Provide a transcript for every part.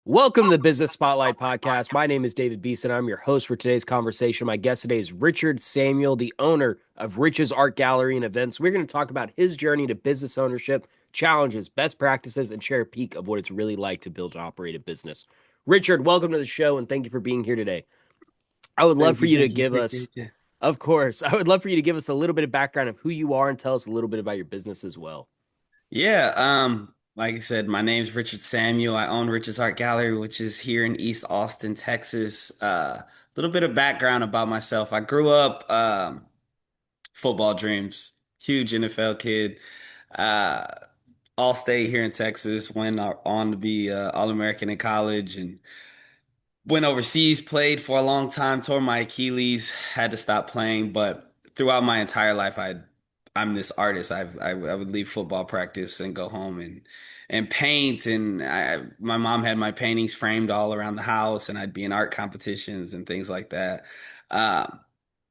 Welcome to the Business Spotlight Podcast. My name is David Beeson. I'm your host for today's conversation. My guest today is Richard Samuel, the owner of Rich's Art Gallery and Events. We're going to talk about his journey to business ownership, challenges, best practices, and share a peek of what it's really like to build and operate a business. Richard, welcome to the show and thank you for being here today. I would love Thank for you. you to Thank you. give us, Appreciate you. of course, I would love for you to give us a little bit of background of who you are and tell us a little bit about your business as well. Yeah, like I said, my name's Richard Samuel. I own Rich's Art Gallery, which is here in East Austin, Texas. A little bit of background about myself. I grew up football dreams, huge NFL kid. Uh, all state here in Texas, went on to be All-American in college and went overseas, played for a long time, tore my Achilles, had to stop playing. But throughout my entire life, I'm this artist. I would leave football practice and go home and paint. And my mom had my paintings framed all around the house, and I'd be in art competitions and things like that. Um,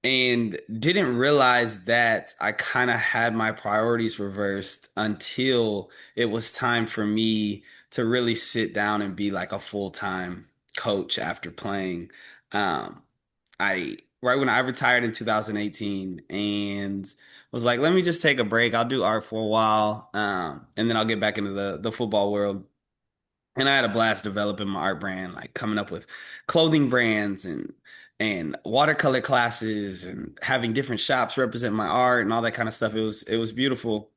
and didn't realize that I kind of had my priorities reversed until it was time for me to really sit down and be like a full-time coach after playing. Um, I right when I retired in 2018 and was like, let me just take a break. I'll do art for a while, and then I'll get back into the football world. And I had a blast developing my art brand, like coming up with clothing brands and watercolor classes and having different shops represent my art and all that kind of stuff. It was beautiful.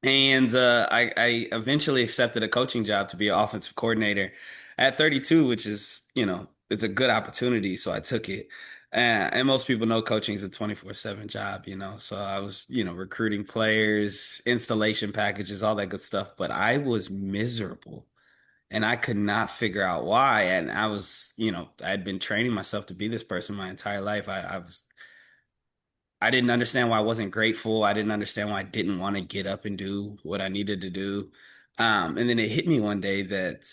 And I eventually accepted a coaching job to be an offensive coordinator at 32, which is, it's a good opportunity. So I took it. And most people know coaching is a 24/7 job, So I was, recruiting players, installation packages, all that good stuff. But I was miserable and I could not figure out why. And I was, I had been training myself to be this person my entire life. I didn't understand why I wasn't grateful. I didn't understand why I didn't want to get up and do what I needed to do. And then it hit me one day that,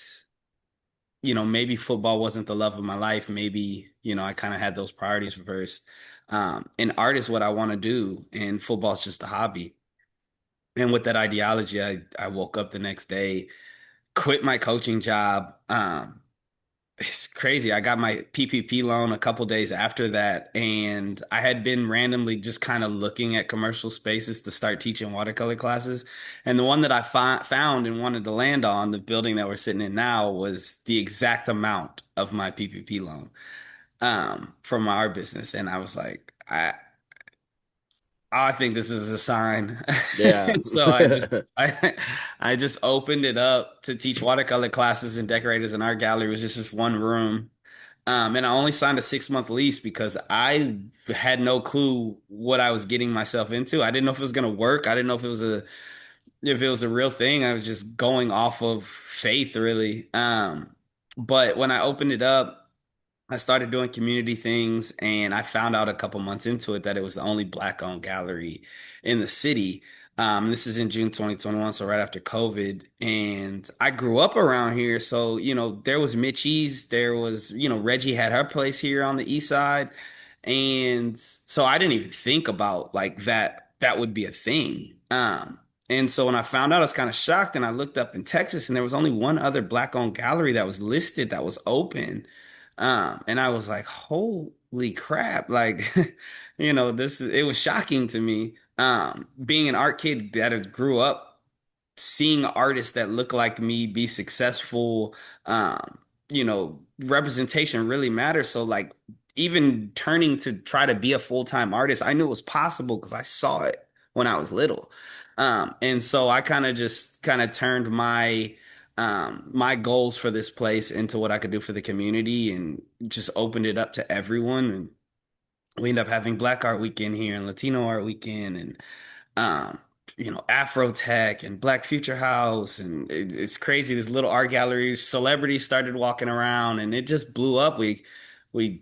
maybe football wasn't the love of my life. Maybe, I kind of had those priorities reversed. And art is what I want to do, and football's just a hobby. And with that ideology, I woke up the next day, quit my coaching job. It's crazy. I got my PPP loan a couple days after that, and I had been randomly just kind of looking at commercial spaces to start teaching watercolor classes. And the one that I found and wanted to land on, the building that we're sitting in now, was the exact amount of my PPP loan from our business. And I was like, I think this is a sign. Yeah. So I just opened it up to teach watercolor classes and decorators in art gallery. It was just this one room. And I only signed a 6-month lease because I had no clue what I was getting myself into. I didn't know if it was going to work. I didn't know if it was a real thing. I was just going off of faith, really. But when I opened it up, I started doing community things, and I found out a couple months into it that it was the only black-owned gallery in the city. This is in June 2021, so right after COVID. And I grew up around here, so there was Mitchie's, there was Reggie had her place here on the east side, and so I didn't even think about like that would be a thing. And so when I found out, I was kind of shocked, and I looked up in Texas, and there was only one other black-owned gallery that was listed that was open. And I was like, holy crap. Like, it was shocking to me. Being an art kid that had grew up seeing artists that look like me be successful, representation really matters. So like even turning to try to be a full-time artist, I knew it was possible because I saw it when I was little. And so I kind of turned my goals for this place into what I could do for the community and just opened it up to everyone. And we end up having Black Art Weekend here and Latino Art Weekend and um, Afro Tech and Black Future House. And it's crazy. This little art gallery, celebrities started walking around and it just blew up. We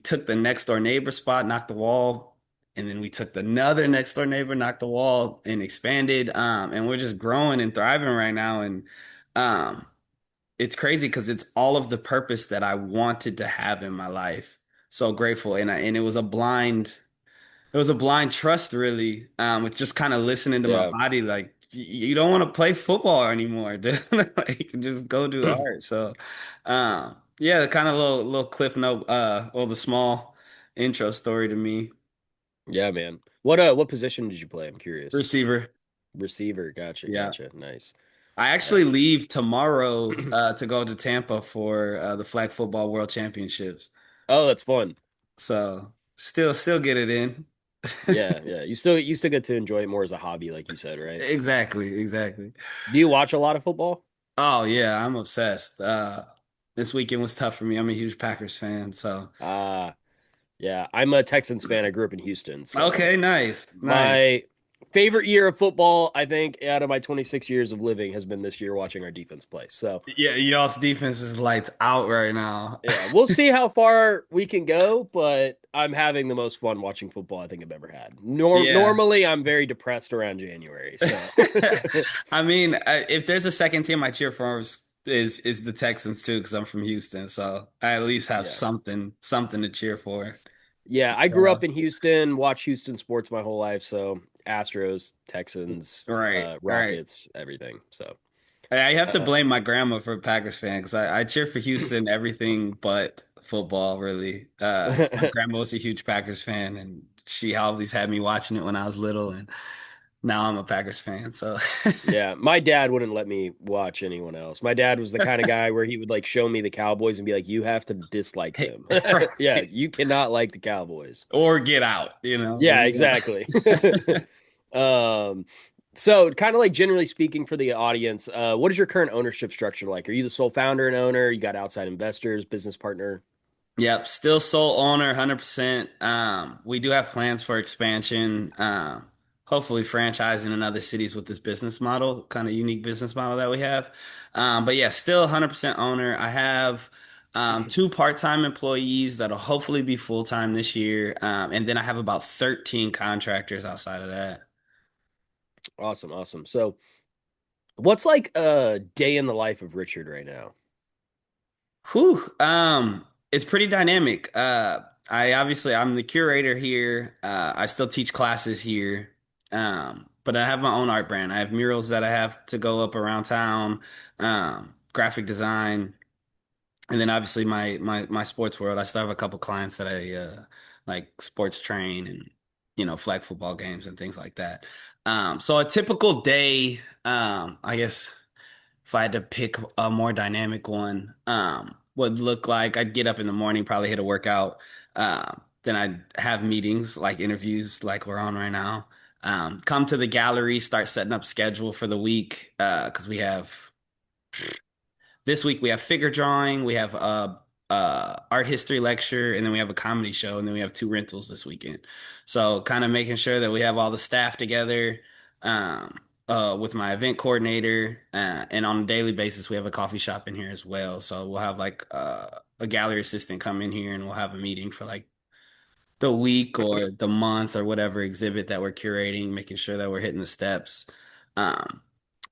took the next door neighbor spot, knocked the wall, and then we took another next door neighbor, knocked the wall, and expanded. And we're just growing and thriving right now. And um, it's crazy because it's all of the purpose that I wanted to have in my life. So grateful, and it was a blind trust really, with just kind of listening to my Yeah. body, like you don't want to play football anymore, dude. Like just go do art. So, yeah, kind of little cliff note, or the small intro story to me. Yeah, man. What position did you play? I'm curious. Receiver. Receiver. Gotcha, Yeah. gotcha. Nice. I Uh, actually leave tomorrow to go to Tampa for the Flag Football World Championships. oh, that's fun. So still get it in. Yeah, yeah. You still get to enjoy it more as a hobby, like you said, right? Exactly, exactly. Do you watch a lot of football? Oh yeah, I'm obsessed. This weekend was tough for me. I'm a huge Packers fan, so Uh yeah. I'm a Texans fan. I grew up in Houston, so okay, nice, nice. my favorite year of football, I think, out of my 26 years of living, has been this year watching our defense play. So Yeah, y'all's defense is lights out right now. yeah, we'll see how far we can go, but I'm having the most fun watching football I think I've ever had. Yeah. Normally, I'm very depressed around January, so I mean, if there's a second team I cheer for is the Texans too, because I'm from Houston, so I at least have yeah. something to cheer for. Yeah, I grew up Yes. in Houston, watched Houston sports my whole life, so Astros, Texans, Right, right. Rockets, everything. So, I have to uh, blame my grandma for a Packers fan because I cheer for Houston everything but football, really. My grandma was a huge Packers fan, and she always had me watching it when I was little, and now I'm a Packers fan. So, yeah, my dad wouldn't let me watch anyone else. My dad was the kind of guy where he would like show me the Cowboys and be like, "You have to dislike hey, them." Yeah, right. you cannot like the Cowboys. Or get out, you know. Yeah, exactly. Um, so kind of like generally speaking for the audience, what is your current ownership structure like? Are you the sole founder and owner? You got outside investors, business partner? Yep, still sole owner, 100%. We do have plans for expansion, hopefully franchising in other cities with this business model, kind of unique business model that we have. But yeah, still 100% owner. I have two part-time employees that'll hopefully be full-time this year. And then I have about 13 contractors outside of that. Awesome, awesome. So, what's like a day in the life of Richard right now? Whew, it's pretty dynamic. I'm the curator here. I still teach classes here. But I have my own art brand. I have murals that I have to go up around town, graphic design, and then obviously my sports world. I still have a couple clients that I like sports train and flag football games and things like that. So a typical day, I guess if I had to pick a more dynamic one, would look like I'd get up in the morning, probably hit a workout. Then I'd have meetings, like interviews, like we're on right now. Come to the gallery, start setting up schedule for the week, because we have this week we have figure drawing, we have art history lecture, and then we have a comedy show, and then we have two rentals this weekend. So kind of making sure that we have all the staff together, um, with my event coordinator, and on a daily basis we have a coffee shop in here as well. So we'll have like a gallery assistant come in here, and we'll have a meeting for like the week or the month or whatever exhibit that we're curating, making sure that we're hitting the steps. Um,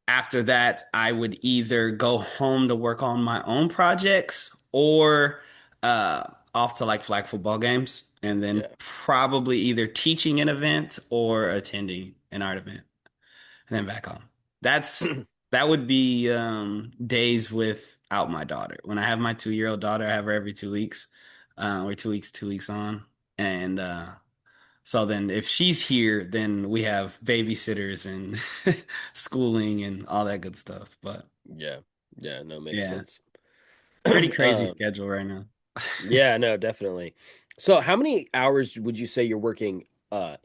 After that, I would either go home to work on my own projects or off to like flag football games, and then Yeah. probably either teaching an event or attending an art event, and then back home. That's that would be days without my daughter. When I have my 2-year-old daughter, I have her every 2 weeks. We're 2 weeks, 2 weeks on, and so then if she's here, then we have babysitters and schooling and all that good stuff. But Yeah. Yeah, no, makes yeah, sense. pretty crazy Um, schedule right now. yeah, no, definitely. So, how many hours would you say you're working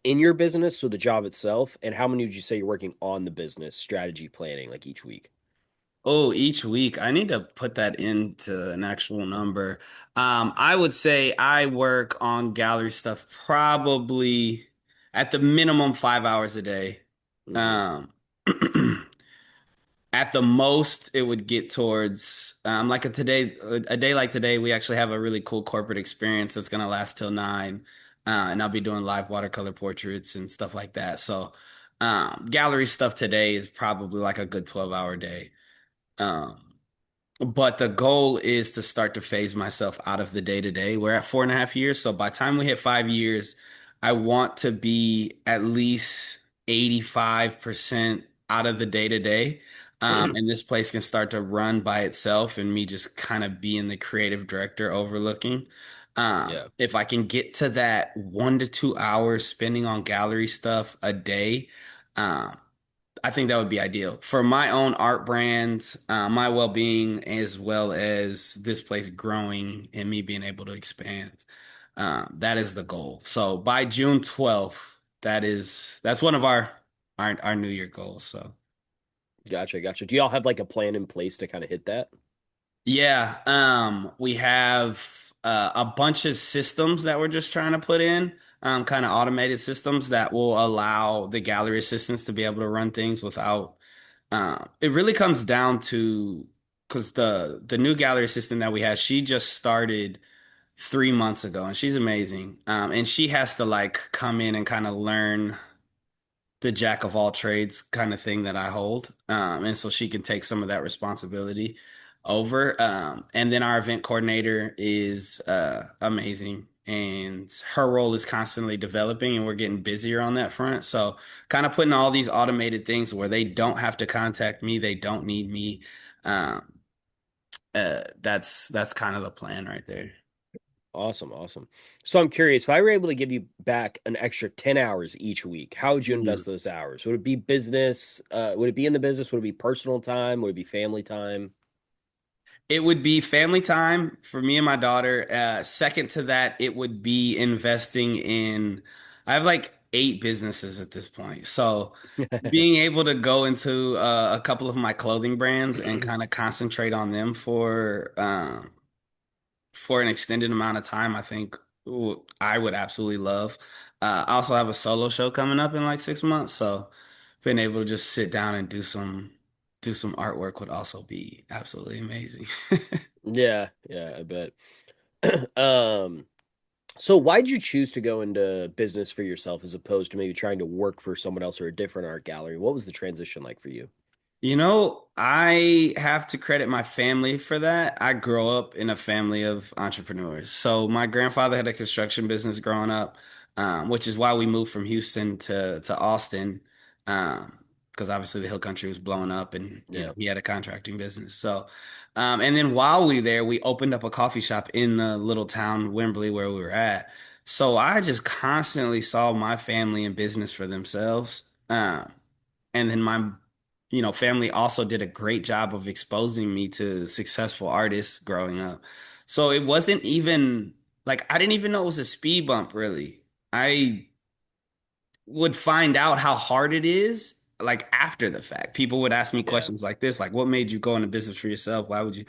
in your business, so the job itself, and how many would you say you're working on the business strategy planning like each week? Oh, each week I need to put that into an actual number. I would say I work on gallery stuff probably at the minimum 5 hours a day. Hmm. Um, At the most, it would get towards like a day like today. We actually have a really cool corporate experience that's gonna last till 9, and I'll be doing live watercolor portraits and stuff like that. So, gallery stuff today is probably like a good 12-hour day. Um, but the goal is to start to phase myself out of the day to day. We're at 4.5 years, so by the time we hit 5 years, I want to be at least 85%. out of the day to day. And this place can start to run by itself and me just kind of being the creative director overlooking. Yeah. If I can get to that 1 to 2 hours spending on gallery stuff a day, um, I think that would be ideal for my own art brand, my well-being, as well as this place growing and me being able to expand. That is the goal. So by June 12th, that's one of our New Year goals. So Gotcha, gotcha. Do y'all have like a plan in place to kind of hit that? yeah, we have a bunch of systems that we're just trying to put in, kind of automated systems that will allow the gallery assistants to be able to run things without. It really comes down to because the new gallery assistant that we have, she just started 3 months ago, and she's amazing. And she has to like come in and kind of learn the jack of all trades kind of thing that I hold. And so she can take some of that responsibility over. And then our event coordinator is amazing. And her role is constantly developing, and we're getting busier on that front. So, kind of putting all these automated things where they don't have to contact me, they don't need me. Um, that's kind of the plan right there. Awesome, awesome. So I'm curious, if I were able to give you back an extra 10 hours each week, how would you invest those hours? Would it be business? Would it be in the business? Would it be personal time? Would it be family time? It would be family time for me and my daughter. Second to that, it would be investing in, I have like 8 businesses at this point. So being able to go into a couple of my clothing brands and kind of concentrate on them for an extended amount of time, I think I would absolutely love. I also have a solo show coming up in like 6 months, so being able to just sit down and do some artwork would also be absolutely amazing. Yeah, yeah, I bet. Um, so why'd you choose to go into business for yourself as opposed to maybe trying to work for someone else or a different art gallery? What was the transition like for you? I have to credit my family for that. I grew up in a family of entrepreneurs. So my grandfather had a construction business growing up, which is why we moved from Houston to Austin, because obviously the hill country was blowing up, and Yeah. he had a contracting business. So, and then while we there, we opened up a coffee shop in the little town Wembley where we were at. So I just constantly saw my family in business for themselves. And then my family also did a great job of exposing me to successful artists growing up. So it wasn't even like I didn't even know it was a speed bump, really. I would find out how hard it is like after the fact. People would ask me Yeah. questions like this, like what made you go into business for yourself? Why would you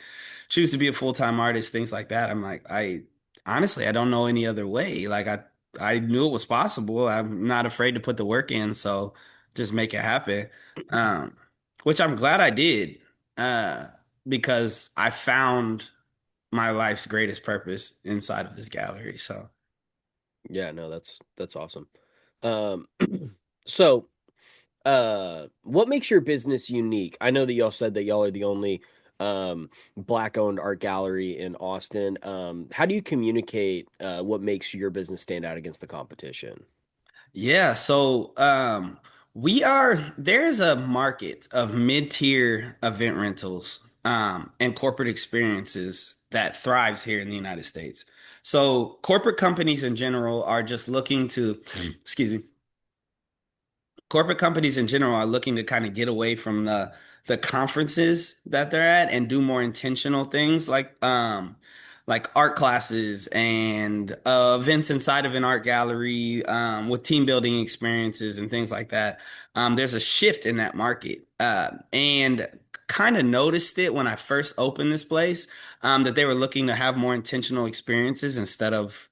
choose to be a full-time artist? Things like that. I'm like, I honestly I don't know any other way. Like I knew it was possible. I'm not afraid to put the work in, so just make it happen. Um, which I'm glad I did. Uh, because I found my life's greatest purpose inside of this gallery. So Yeah, no, that's awesome. Um, so what makes your business unique? I know that y'all said that y'all are the only black owned art gallery in Austin. How do you communicate what makes your business stand out against the competition? yeah, so there's a market of mid-tier event rentals and corporate experiences that thrives here in the United States. So corporate companies in general are just looking to, excuse me, corporate companies in general are looking to kind of get away from the conferences that they're at and do more intentional things like art classes and events inside of an art gallery with team building experiences and things like that. There's a shift in that market, and kind of noticed it when I first opened this place, that they were looking to have more intentional experiences instead of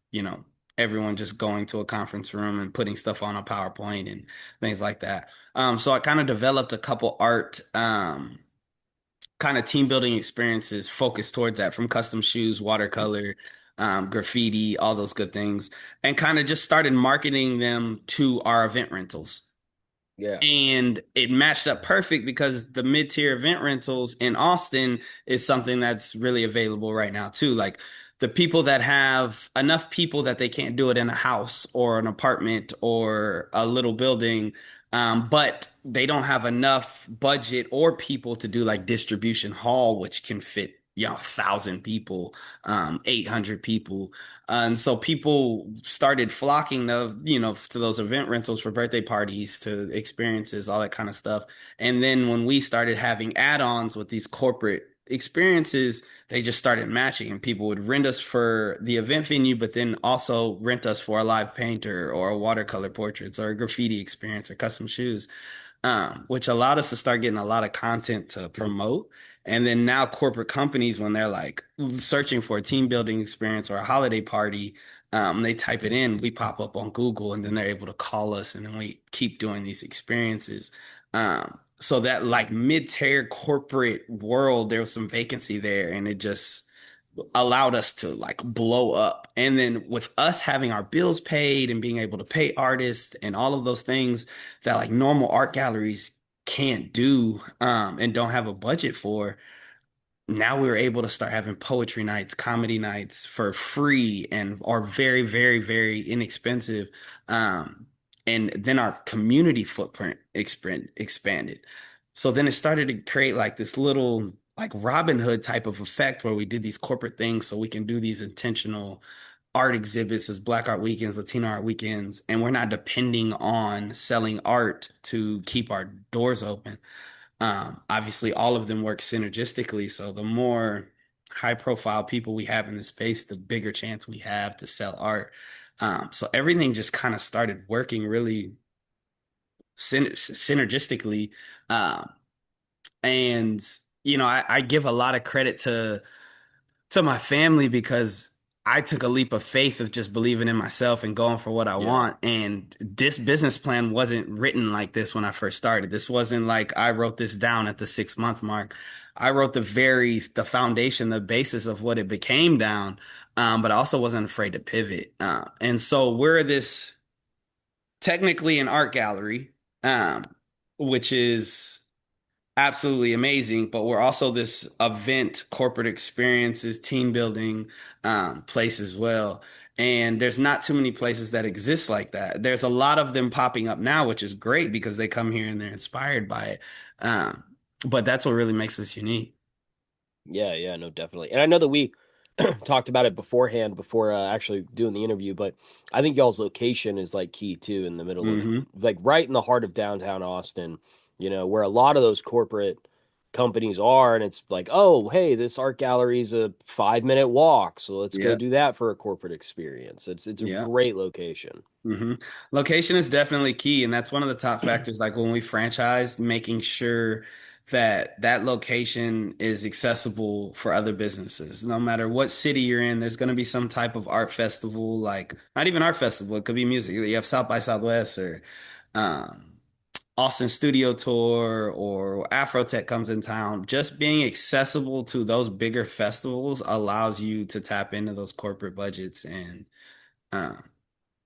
everyone just going to a conference room and putting stuff on a PowerPoint and things like that. So I kind of developed a couple art kind of team building experiences focused towards that, from custom shoes, watercolor, graffiti, all those good things, and kind of just started marketing them to our event rentals. Yeah. And it matched up perfect because the mid-tier event rentals in Austin is something that's really available right now too. Like the people that have enough people that they can't do it in a house or an apartment or a little building, But they don't have enough budget or people to do like distribution hall, which can fit, 1,000 people, 800 people. And so people started flocking to those event rentals for birthday parties, to experiences, all that kind of stuff. And then when we started having add-ons with these corporate experiences, they just started matching, and people would rent us for the event venue, but then also rent us for a live painter or a watercolor portraits or a graffiti experience or custom shoes, which allowed us to start getting a lot of content to promote. And then now corporate companies, when they're like searching for a team building experience or a holiday party, they type it in, we pop up on Google, and then they're able to call us, and then we keep doing these experiences. So that like mid-tier corporate world, there was some vacancy there, and it just allowed us to like blow up. And then with us having our bills paid and being able to pay artists and all of those things that like normal art galleries can't do, and don't have a budget for, now we were able to start having poetry nights, comedy nights for free and are very, very, very inexpensive. Um, and then our community footprint expanded. So then it started to create like this little like Robin Hood type of effect where we did these corporate things so we can do these intentional art exhibits as Black Art Weekends, Latino Art Weekends, and we're not depending on selling art to keep our doors open. Obviously, all of them work synergistically. So the more high profile people we have in the space, the bigger chance we have to sell art. So everything just kind of started working really synergistically. Um, and, I give a lot of credit to my family because I took a leap of faith of just believing in myself and going for what I Yeah. want. And this business plan wasn't written like this when I first started. This wasn't like I wrote this down at the 6 month mark. I wrote the foundation, the basis of what it became down. But I also wasn't afraid to pivot. And so we're this technically an art gallery, um, which is absolutely amazing, but we're also this event, corporate experiences, team building place as well. And there's not too many places that exist like that. There's a lot of them popping up now, which is great because they come here and they're inspired by it. Um, but that's what really makes us unique. Yeah, yeah, no, definitely. And I know that we talked about it beforehand before actually doing the interview, but I think y'all's location is like key too in the middle of Hmm. like right in the heart of downtown Austin, where a lot of those corporate companies are. And it's like, oh, hey, this art gallery is a 5 minute walk. So let's go Yeah. do that for a corporate experience. It's a Yeah. great location. Hmm. Location is definitely key, and that's one of the top factors. Like when we franchise, making sure that that location is accessible for other businesses. No matter what city you're in, there's going to be some type of art festival, like not even art festival, it could be music. You have South by Southwest or um, Austin Studio Tour or Afrotech comes in town. Just being accessible to those bigger festivals allows you to tap into those corporate budgets and um,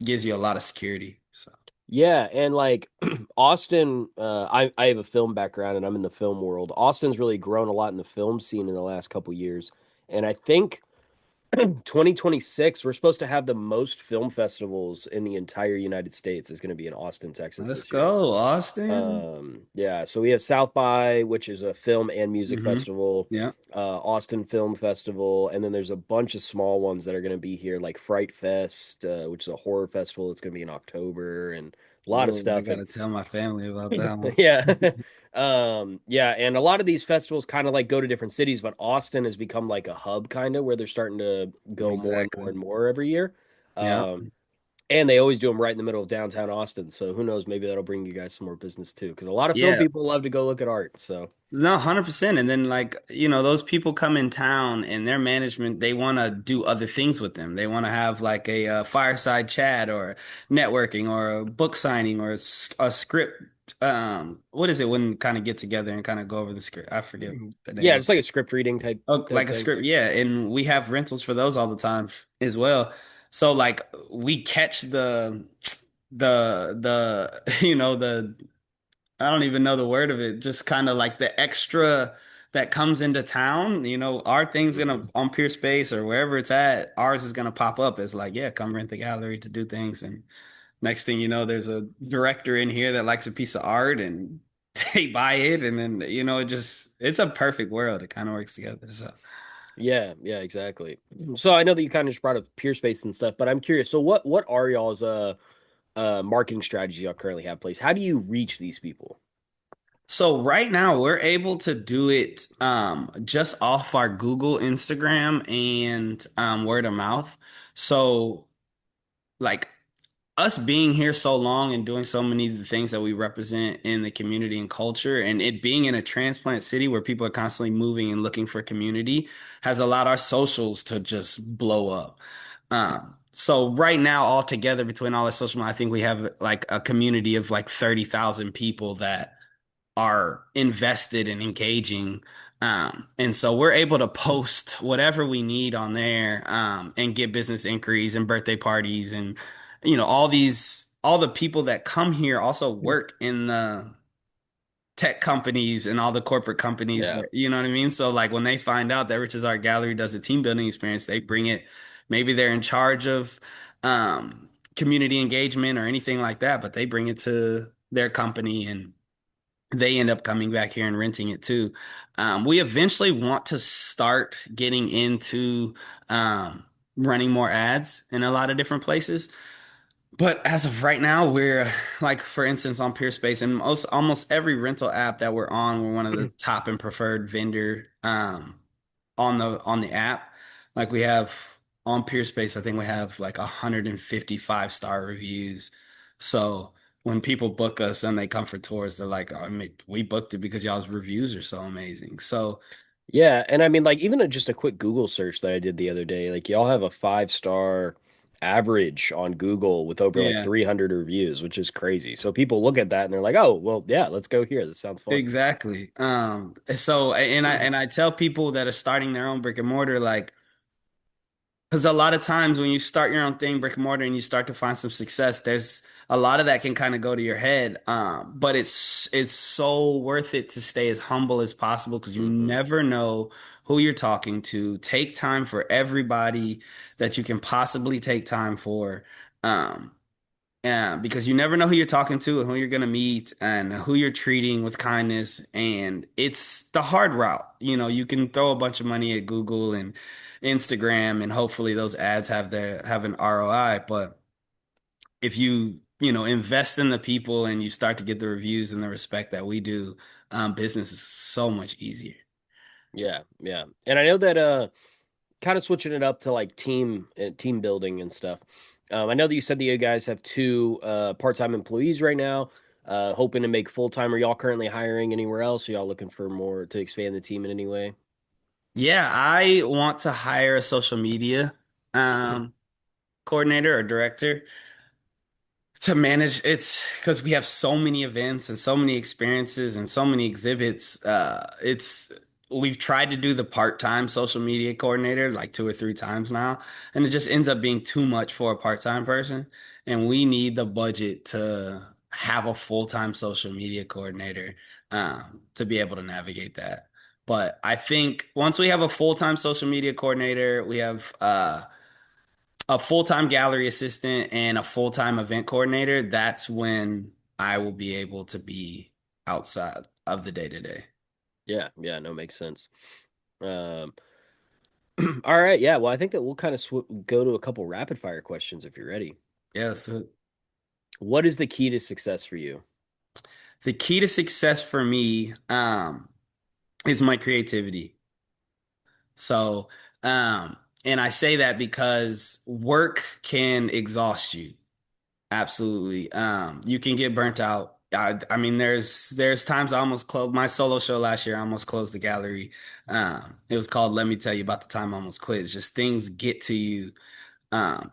gives you a lot of security. So Yeah, and like Austin, I have a film background and I'm in the film world. Austin's really grown a lot in the film scene in the last couple years. And I think 2026, we're supposed to have the most film festivals in the entire United States is going to be in Austin, Texas let's this year. go, Austin. Yeah, so we have South by, which is a film and music Hmm. festival, Yeah. Austin Film Festival, and then there's a bunch of small ones that are going to be here, like Fright Fest, which is a horror festival that's going to be in October, and a lot of Oh, I stuff. And gotta tell my family about that one. yeah. Yeah, and a lot of these festivals kind of like go to different cities, but Austin has become like a hub kind of where they're starting to go more and more Exactly. and more every year. Yeah. Um, and they always do them right in the middle of downtown Austin. So who knows, maybe that'll bring you guys some more business too. Because a lot of film Yeah. people love to go look at art. So No, 100%. And then like, those people come in town and their management, they want to do other things with them. They want to have like a, fireside chat or networking or a book signing or a script. What is it when kind of get together and kind of go over the script? I forget the yeah, name. it's like a script reading Oh, type like a thing. script, yeah. And we have rentals for those all the time as well. So like we catch the I don't even know the word of it, just kind of like the extra that comes into town. Our thing's gonna Mhm. on Peer Space or wherever it's at, ours is gonna pop up as like, yeah, come rent the gallery to do things. And Next thing you know, there's a director in here that likes a piece of art and they buy it. And then, it's a perfect world. It kind of works together. So. Yeah, yeah, exactly. So I know that you kind of just brought up peer space and stuff, but I'm curious. So what are y'all's marketing strategy y'all currently have in place? How do you reach these people? So right now we're able to do it just off our Google, Instagram, and word of mouth. So like us being here so long and doing so many of the things that we represent in the community and culture, and it being in a transplant city where people are constantly moving and looking for community, has allowed our socials to just blow up. So right now, all together between all the social, I think we have like a community of like 30,000 people that are invested and engaging. And so we're able to post whatever we need on there, and get business inquiries and birthday parties and, all the people that come here also work in the tech companies and all the corporate companies Yeah. that, you know what I mean? So like when they find out that Rich's Art Gallery does a team building experience, they bring it, maybe they're in charge of, community engagement or anything like that, but they bring it to their company and they end up coming back here and renting it too. We eventually want to start getting into running more ads in a lot of different places. But as of right now, we're like, for instance, on Peerspace and almost every rental app that we're on, we're one of the top and preferred vendor on the app. Like we have on Peerspace, I think we have like 155-star reviews. So when people book us and they come for tours, they're like, I mean, we booked it because y'all's reviews are so amazing. So Yeah, and I mean, like even just a quick Google search that I did the other day, like y'all have a 5-star average on Google with over like yeah, 300 reviews, which is crazy. So people look at that and they're like, "Oh, well, yeah, let's go here. This sounds fun." exactly. So and I tell people that are starting their own brick and mortar, like, because a lot of times when you start your own thing, brick and mortar, and you start to find some success, there's a lot of that can kind of go to your head. But it's so worth it to stay as humble as possible because you Hmm. never know who you're talking to. Take time for everybody that you can possibly take time for. Um, yeah, because you never know who you're talking to and who you're gonna meet and who you're treating with kindness. And it's the hard route. You can throw a bunch of money at Google and Instagram and hopefully those ads have an ROI. But if invest in the people and you start to get the reviews and the respect that we do, business is so much easier. Yeah, yeah. And I know that kind of switching it up to like team building and stuff. I know that you said that you guys have two part-time employees right now, hoping to make full-time. Are y'all currently hiring anywhere else? Are y'all looking for more to expand the team in any way? Yeah, I want to hire a social media um, coordinator or director to manage. It's because we have so many events and so many experiences and so many exhibits. It's We've tried to do the part-time social media coordinator like 2 or 3 times now, and it just ends up being too much for a part-time person. And we need the budget to have a full-time social media coordinator to be able to navigate that. But I think once we have a full-time social media coordinator, we have a full-time gallery assistant and a full-time event coordinator, that's when I will be able to be outside of the day-to-day. Yeah, yeah, no, makes sense. Um, all right, yeah. Well, I think that we'll kind of go to a couple rapid fire questions if you're ready. Yeah, so What is the key to success for you? the key to success for me is my creativity. So, and I say that because work can exhaust you. Absolutely. You can get burnt out. I mean, there's times I almost closed my solo show last year. I almost closed the gallery. It was called "Let Me Tell You About the Time I Almost Quit." It's just things get to you,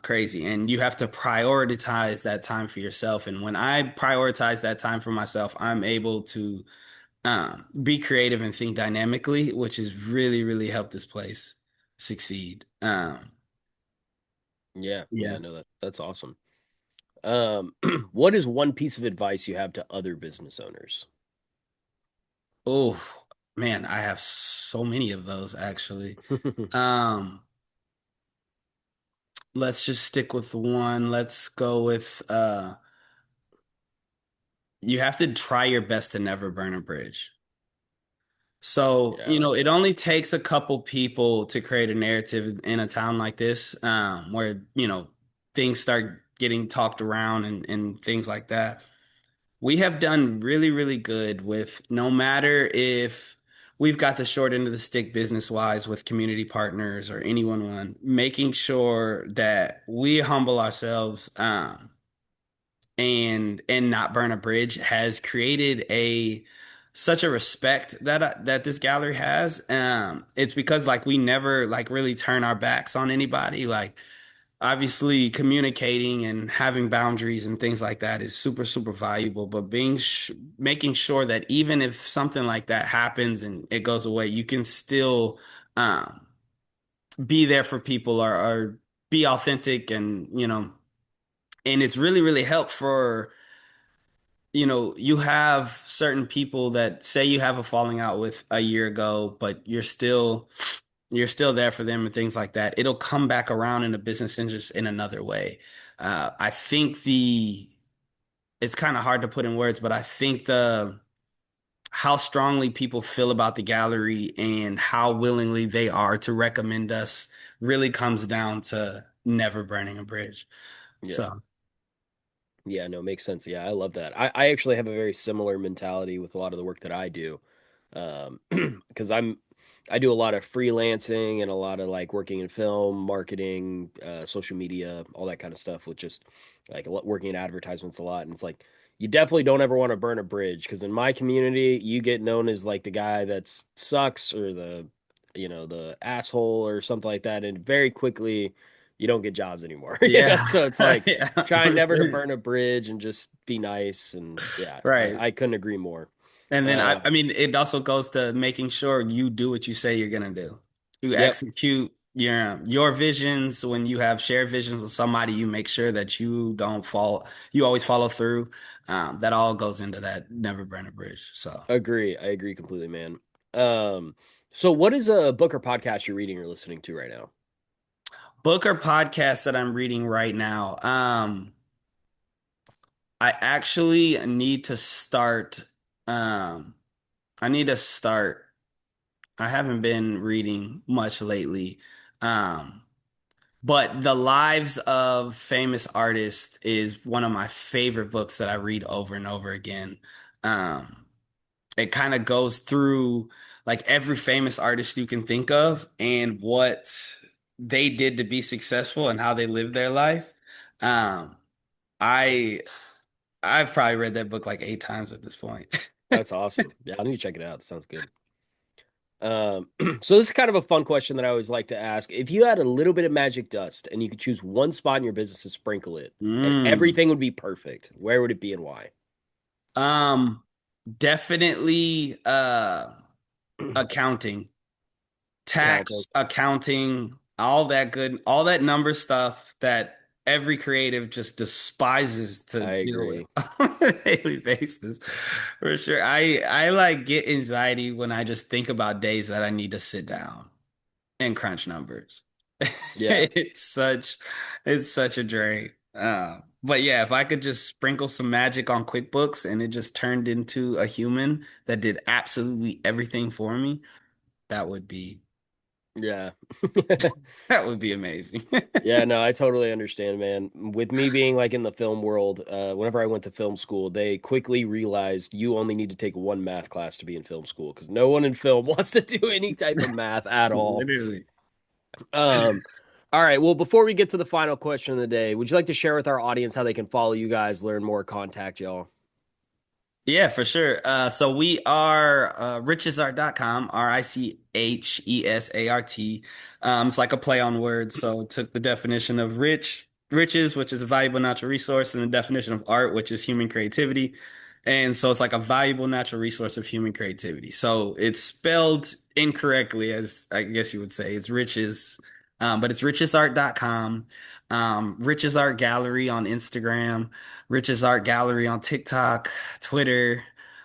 crazy, and you have to prioritize that time for yourself. And when I prioritize that time for myself, I'm able to be creative and think dynamically, which has really, really helped this place succeed. Yeah, Yeah. yeah, no, that's awesome. What is one piece of advice you have to other business owners? Oh, man, I have so many of those actually. Um, let's just stick with one. Let's go with you have to try your best to never burn a bridge. So, Yeah, I like it that. only takes a couple people to create a narrative in a town like this, where, things start getting talked around and things like that. We have done really, really good with no matter if we've got the short end of the stick business wise with community partners or anyone, making sure that we humble ourselves, and not burn a bridge has created a such a respect that this gallery has. It's because like we never like really turn our backs on anybody. Like obviously communicating and having boundaries and things like that is super super valuable. But making sure that even if something like that happens and it goes away, you can still um, be there for people or be authentic and it's really really helped for you have certain people that say you have a falling out with a year ago, but you're still there for them and things like that. It'll come back around in a business interest in another way. I think it's kind of hard to put in words, but I think the how strongly people feel about the gallery and how willingly they are to recommend us really comes down to never burning a bridge. Yeah. So, Yeah, no, makes sense. Yeah, I love that. I actually have a very similar mentality with a lot of the work that I do. Because I do a lot of freelancing and a lot of like working in film, marketing, social media, all that kind of stuff with just like working in advertisements a lot. And it's like you definitely don't ever want to burn a bridge because in my community, you get known as like the guy that sucks or the asshole or something like that, and very quickly you don't get jobs anymore. yeah, So it's like yeah, trying never to 100%. burn a bridge and just be nice. And yeah, Right. I couldn't agree more. And then I Um, mean, it also goes to making sure you do what you say you're gonna do. You yep. execute your visions when you have shared visions with somebody. You make sure that you don't fall. You always follow through. That all goes into that never burn a bridge. So, Agree. I agree completely, man. Um, so what is a book or podcast you're reading or listening to right now? book or podcast that I'm reading right now. I actually need to start. Um, I need to start. I haven't been reading much lately. Um, But The Lives of Famous Artists is one of my favorite books that I read over and over again. Um, it kind of goes through like every famous artist you can think of and what they did to be successful and how they lived their life. Um, I I've probably read that book like 8 times at this point. That's awesome. Yeah, I need to check it out. That sounds good. So this is kind of a fun question that I always like to ask. If you had a little bit of magic dust and you could choose one spot in your business to sprinkle it and Mm. everything would be perfect, where would it be and why? Um, Definitely accounting. Accounting. Tax, accounting, all that good, all that number stuff that every creative just despises to I deal with agree. on a daily basis. For sure. I like get anxiety when I just think about days that I need to sit down and crunch numbers. Yeah. It's such it's such a drain. But yeah, if I could just sprinkle some magic on QuickBooks and it just turned into a human that did absolutely everything for me, that would be Yeah. that would be amazing. Yeah, no, I totally understand, man. With me being like in the film world, whenever I went to film school, they quickly realized you only need to take one math class to be in film school because no one in film wants to do any type of math at all. Literally. Um, all right, well, before we get to the final question of the day, would you like to share with our audience how they can follow you guys, learn more, contact y'all? Yeah, for sure. So we are richesart.com, Richesart. It's like a play on words. So it took the definition of riches, which is a valuable natural resource, and the definition of art, which is human creativity. And so it's like a valuable natural resource of human creativity. So it's spelled incorrectly, as I guess you would say. It's riches, but it's richesart.com. Riches Art Gallery on Instagram, Riches Art Gallery on TikTok, Twitter,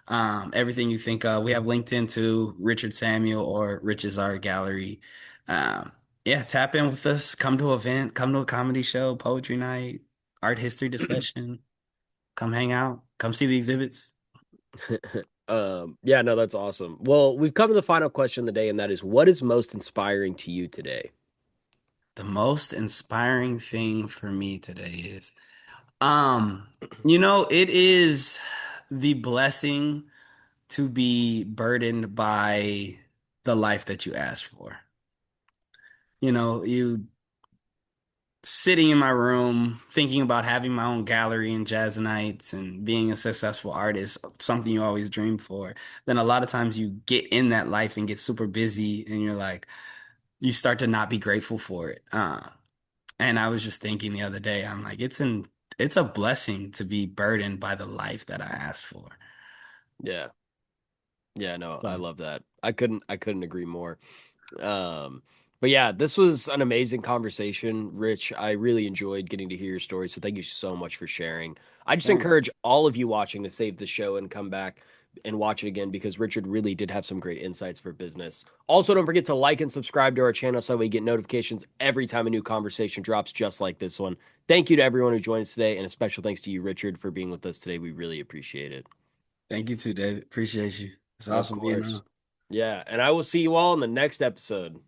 everything you think of. We have LinkedIn too, Richard Samuel or Riches Art Gallery. Um, Yeah, tap in with us. Come to an event, come to a comedy show, poetry night, art history discussion. Come hang out. Come see the exhibits. Yeah, no, that's awesome. Well, we've come to the final question of the day, and that is, what is most inspiring to you today? The most inspiring thing for me today is, um, it is the blessing to be burdened by the life that you asked for. You sitting in my room thinking about having my own gallery and jazz nights and being a successful artist, something you always dreamed for. Then a lot of times you get in that life and get super busy and you're like, you start to not be grateful for it. And I was just thinking the other day, I'm like, it's a blessing to be burdened by the life that I asked for. Yeah. Yeah, no, I So love that. I couldn't agree more. Um, but yeah, this was an amazing conversation, Rich. I really enjoyed getting to hear your story. So thank you so much for sharing. I just yeah, encourage all of you watching to save the show and come back and watch it again because Richard really did have some great insights for business. Also, don't forget to like and subscribe to our channel so we get notifications every time a new conversation drops, just like this one. Thank you to everyone who joined us today, and a special thanks to you, Richard, for being with us today. We really appreciate it. thank you too, David. Appreciate you. It's Of awesome being course. on. Yeah, and I will see you all in the next episode.